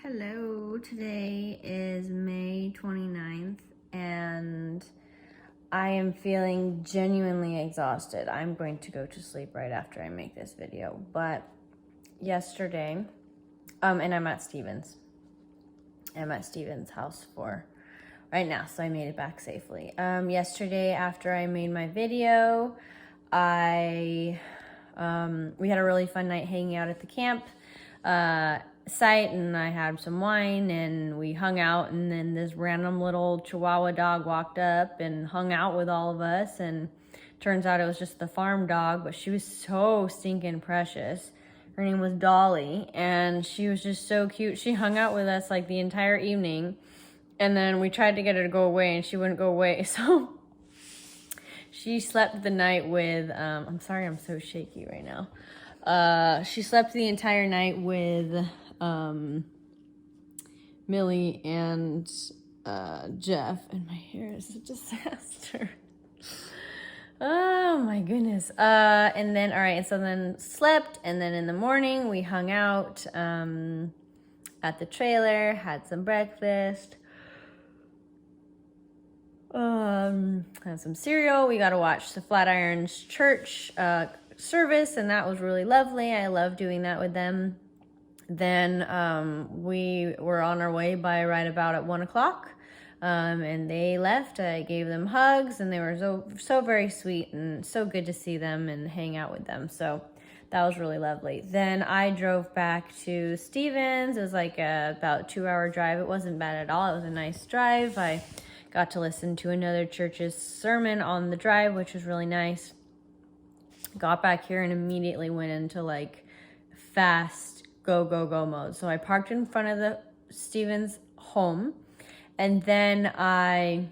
Hello, today is May 29th and I am feeling genuinely exhausted. I'm going to go to sleep right after I make this video, but yesterday, and I'm at Steven's house for right now, so I made it back safely. Yesterday after I made my video, we had a really fun night hanging out at the camp site, and I had some wine and we hung out, and then this random little Chihuahua dog walked up and hung out with all of us, and turns out it was just the farm dog, but she was so stinking precious. Her name was Dolly, and she was just so cute. She hung out with us like the entire evening, and then we tried to get her to go away and she wouldn't go away, so she slept the night with, I'm sorry I'm so shaky right now. She slept the entire night with Millie and Jeff, and my hair is a disaster. Oh my goodness. And then, all right, so then slept, and then in the morning we hung out at the trailer, had some breakfast, had some cereal. We got to watch the Flatirons Church service, and that was really lovely. I love doing that with them. Then we were on our way by right about at 1 o'clock, and they left. I gave them hugs, and they were so very sweet, and so good to see them and hang out with them. So that was really lovely. Then I drove back to Steven's. It was like about 2-hour drive. It wasn't bad at all. It was a nice drive. I got to listen to another church's sermon on the drive, which was really nice. Got back here and immediately went into like fast go mode. So I parked in front of the Steven's home, and then I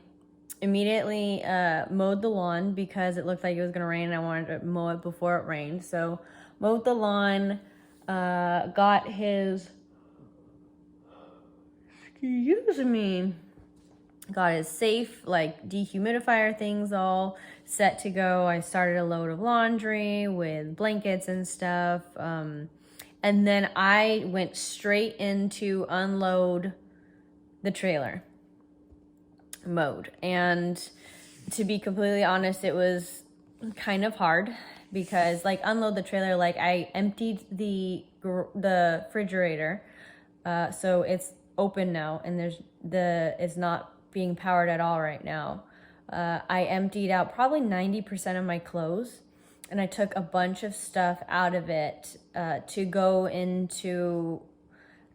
immediately mowed the lawn because it looked like it was gonna rain and I wanted to mow it before it rained. So mowed the lawn, got his safe like dehumidifier things all set to go. I started a load of laundry with blankets and stuff. And then I went straight into unload the trailer mode. And to be completely honest, it was kind of hard because like unload the trailer, like I emptied the refrigerator. So it's open now, and it's not being powered at all right now. I emptied out probably 90% of my clothes, and I took a bunch of stuff out of it to go into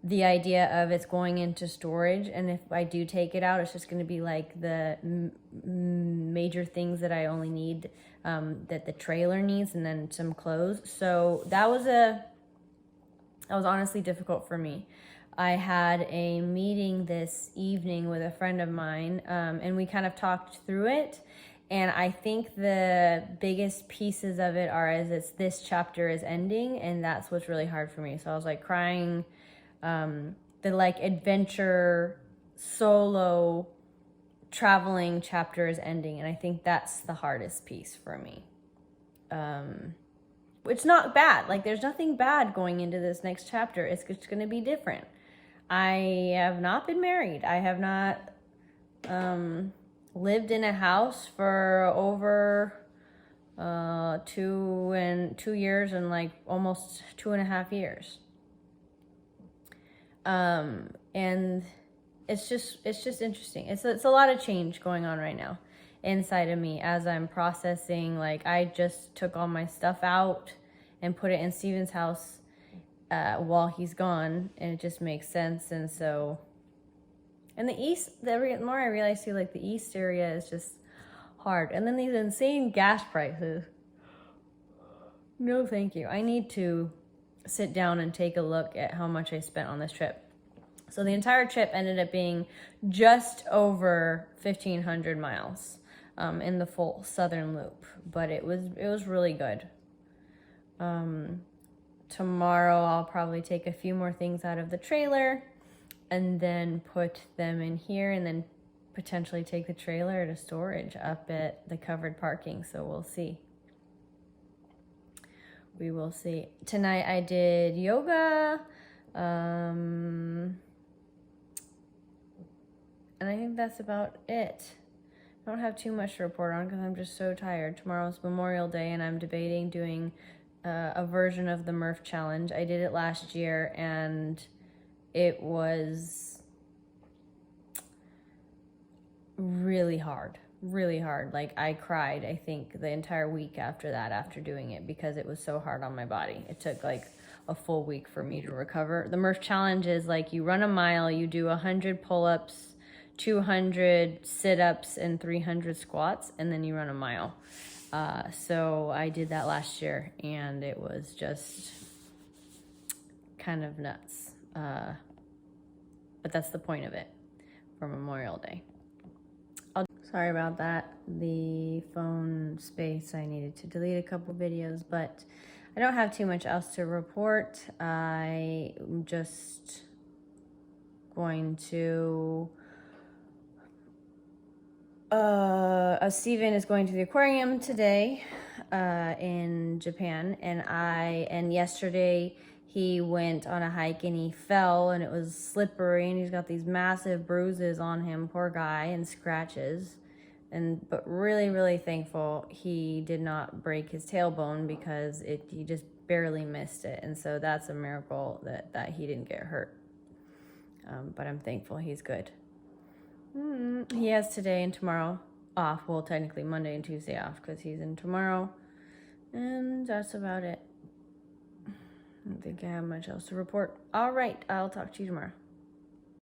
the idea of it's going into storage. And if I do take it out, it's just going to be like the major things that I only need, that the trailer needs, and then some clothes. So that was honestly difficult for me. I had a meeting this evening with a friend of mine, and we kind of talked through it. And I think the biggest pieces of it are as this chapter is ending, and that's what's really hard for me. So I was like crying. The like adventure solo traveling chapter is ending, and I think that's the hardest piece for me. It's not bad. Like there's nothing bad going into this next chapter. It's just going to be different. I have not been married. I have not lived in a house for over 2 years and like almost 2.5 years. And it's just interesting. It's a lot of change going on right now inside of me as I'm processing. Like I just took all my stuff out and put it in Steven's house while he's gone, and it just makes sense. And so, and the east, the more I realize too, like the east area is just hard. And then these insane gas prices. No, thank you. I need to sit down and take a look at how much I spent on this trip. So the entire trip ended up being just over 1,500 miles in the full southern loop, but it was really good. Tomorrow I'll probably take a few more things out of the trailer and then put them in here, and then potentially take the trailer to storage up at the covered parking. So we'll see. We will see. Tonight I did yoga. that's about it. I don't have too much to report on because I'm just so tired. Tomorrow's Memorial Day and I'm debating doing a version of the Murph Challenge. I did it last year and it was really hard. Really hard. Like, I cried, I think, the entire week after that, after doing it, because it was so hard on my body. It took like a full week for me to recover. The Murph Challenge is like you run a mile, you do 100 pull-ups, 200 sit-ups, and 300 squats, and then you run a mile. So I did that last year, and it was just kind of nuts. But that's the point of it for Memorial Day. Sorry about that. The phone space, I needed to delete a couple videos, but I don't have too much else to report. I'm just going to... Steven is going to the aquarium today in Japan, and yesterday he went on a hike and he fell and it was slippery and he's got these massive bruises on him, poor guy, and scratches. But really, really thankful he did not break his tailbone because he just barely missed it. And so that's a miracle that he didn't get hurt. But I'm thankful he's good. He has today and tomorrow off. Well, technically Monday and Tuesday off because he's in tomorrow. And that's about it. I don't think I have much else to report. All right, I'll talk to you tomorrow.